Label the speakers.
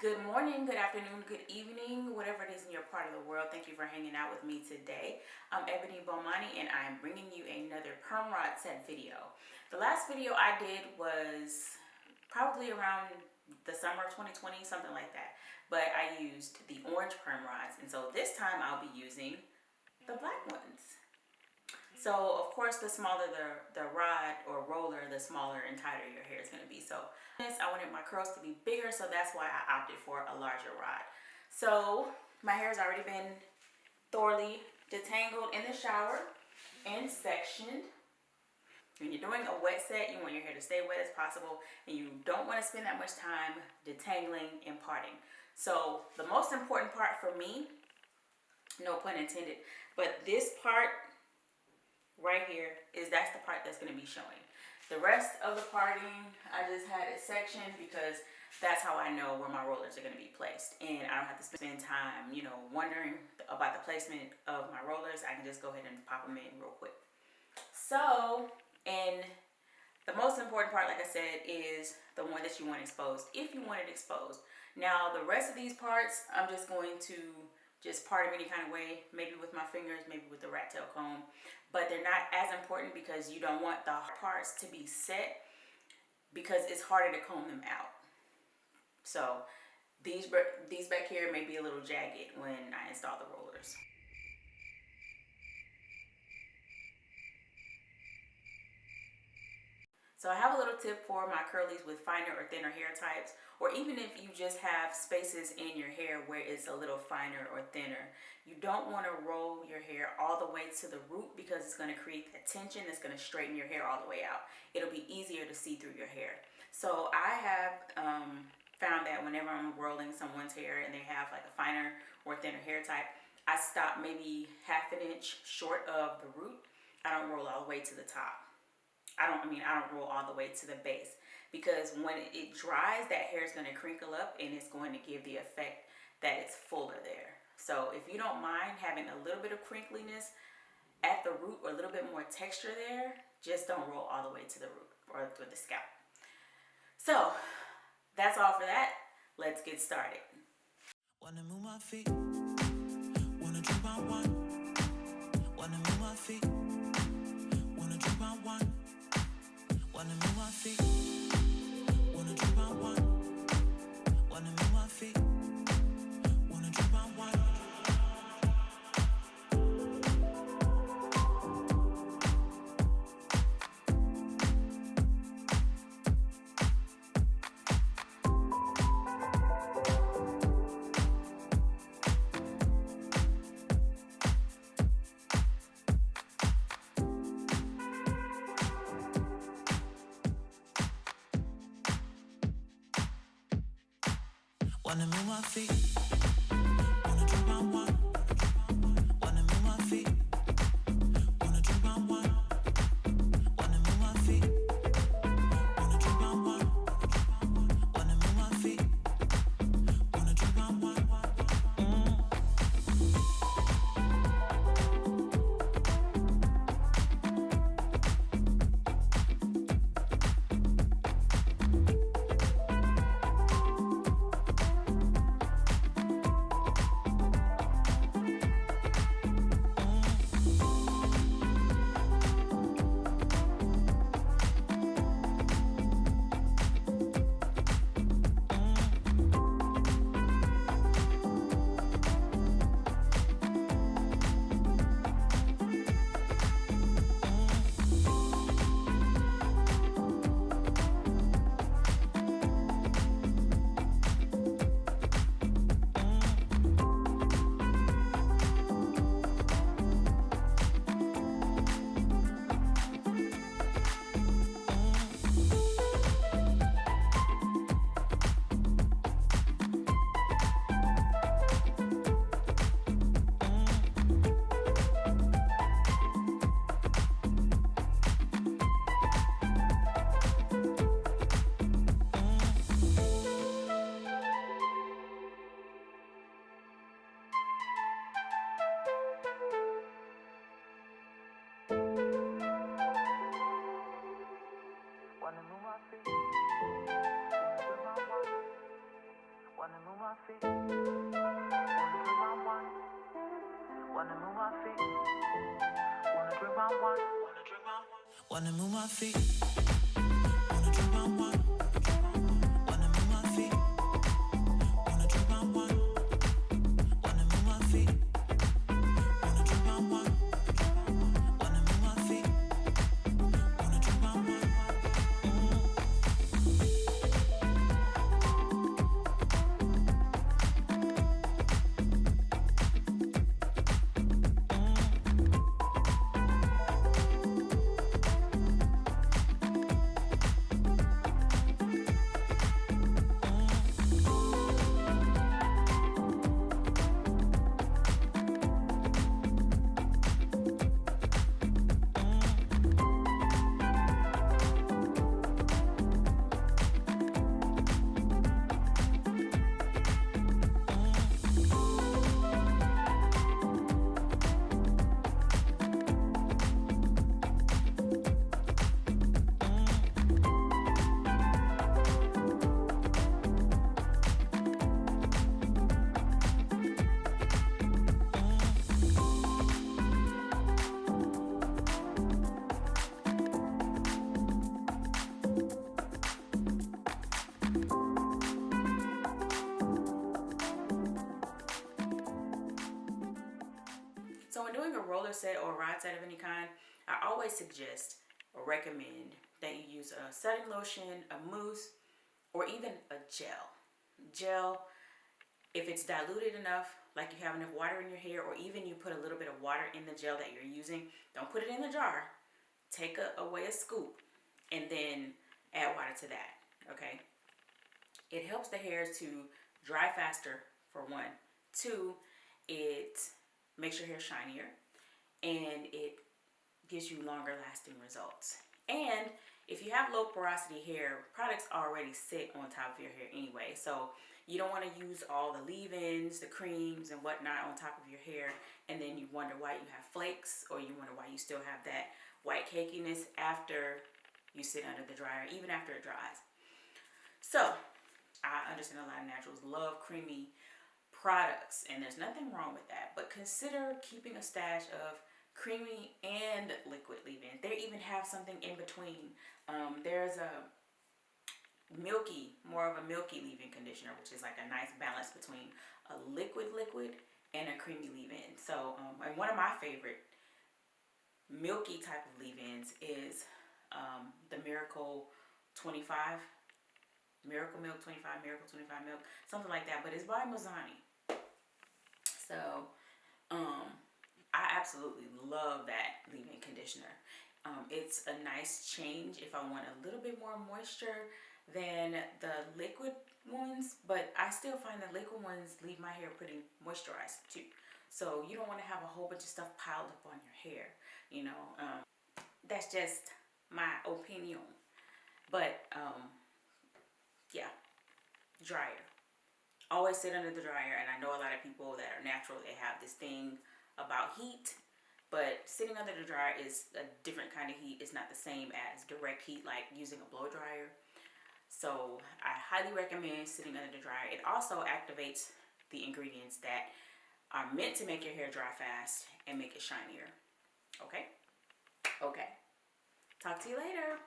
Speaker 1: Good morning, good afternoon, good evening, whatever it is in your part of the world. Thank you for hanging out with me today. I'm Ebony Bomani and I'm bringing you another perm rod set video. The last video I did was probably around the summer of 2020, something like that. But I used the orange perm rods, and so this time I'll be using the black ones. So of course, the smaller the rod or roller, the smaller and tighter your hair is going to be. So I wanted my curls to be bigger, so that's why I opted for a larger rod. So my hair has already been thoroughly detangled in the shower and sectioned. When you're doing a wet set, you want your hair to stay wet as possible, and you don't want to spend that much time detangling and parting. So the most important part for me, no pun intended, but this part right here that's the part that's going to be showing. The rest of the parting, I just had it sectioned because that's how I know where my rollers are going to be placed, and I don't have to spend time, wondering about the placement of my rollers. I can just go ahead and pop them in real quick. So, and the most important part, like I said, is the one that you want exposed, if you want it exposed. Now, the rest of these parts, I'm just going to just part them any kind of way, maybe with my fingers, maybe with the rat tail comb, but they're not as important because you don't want the parts to be set because it's harder to comb them out. So these back here may be a little jagged when I install the rollers. So I have a little tip for my curlies with finer or thinner hair types, or even if you just have spaces in your hair where it's a little finer or thinner. You don't want to roll your hair all the way to the root because it's going to create that tension that's going to straighten your hair all the way out. It'll be easier to see through your hair. So I have found that whenever I'm rolling someone's hair and they have like a finer or thinner hair type, I stop maybe ½ an inch short of the root. I don't roll all the way to the top. I don't roll all the way to the base, because when it dries, that hair is going to crinkle up and it's going to give the effect that it's fuller there. So if you don't mind having a little bit of crinkliness at the root or a little bit more texture there, just don't roll all the way to the root or to the scalp. So that's all for that. Let's get started.
Speaker 2: Wanna move my feet, wanna drink my wine, wanna move my feet, wanna drink my wine. Wanna move my feet, wanna drink my wine. Wanna move my feet, wanna drink my wine. Wanna move my feet, wanna drink my wine. Wanna move my feet, wanna drink my wine. Wanna move my feet, wanna drink my wine. Wanna move my feet, wanna drink my wine. Wanna move my feet. Wanna drink my wine. Wanna move my feet. Wanna drink my wine. Wanna move my feet. Wanna drink my wine. Wanna move my feet. Wanna drink my wine. Wanna move my feet. Wanna drink my wine. Wanna move my feet. Wanna drink my wine.
Speaker 1: So when doing a roller set or a rod set of any kind, I always suggest or recommend that you use a setting lotion, a mousse, or even a gel. Gel, if it's diluted enough, like you have enough water in your hair, or even you put a little bit of water in the gel that you're using, don't put it in the jar. Take away a scoop and then add water to that, okay? It helps the hairs to dry faster, for one. Two, it makes your hair shinier, and it gives you longer lasting results. And if you have low porosity hair, products already sit on top of your hair anyway, so you don't want to use all the leave-ins, the creams and whatnot on top of your hair, and then you wonder why you have flakes, or you wonder why you still have that white cakiness after you sit under the dryer, even after it dries. So I understand a lot of naturals love creamy products, and there's nothing wrong with that, but consider keeping a stash of creamy and liquid leave-in. They even have something in between. There's a more of a milky leave-in conditioner, which is like a nice balance between a liquid and a creamy leave-in. So and one of my favorite milky type of leave-ins is the Miracle 25, Miracle Milk 25, Miracle 25 Milk, something like that, but it's by Bomani. So I absolutely love that leave-in conditioner. It's a nice change if I want a little bit more moisture than the liquid ones, but I still find the liquid ones leave my hair pretty moisturized too. So you don't want to have a whole bunch of stuff piled up on your hair, you know. That's just my opinion. But yeah, dryer. Always sit under the dryer, and I know a lot of people that are natural, they have this thing about heat, but sitting under the dryer is a different kind of heat. It's not the same as direct heat like using a blow dryer. So I highly recommend sitting under the dryer. It also activates the ingredients that are meant to make your hair dry fast and make it shinier. Okay? Okay. Talk to you later.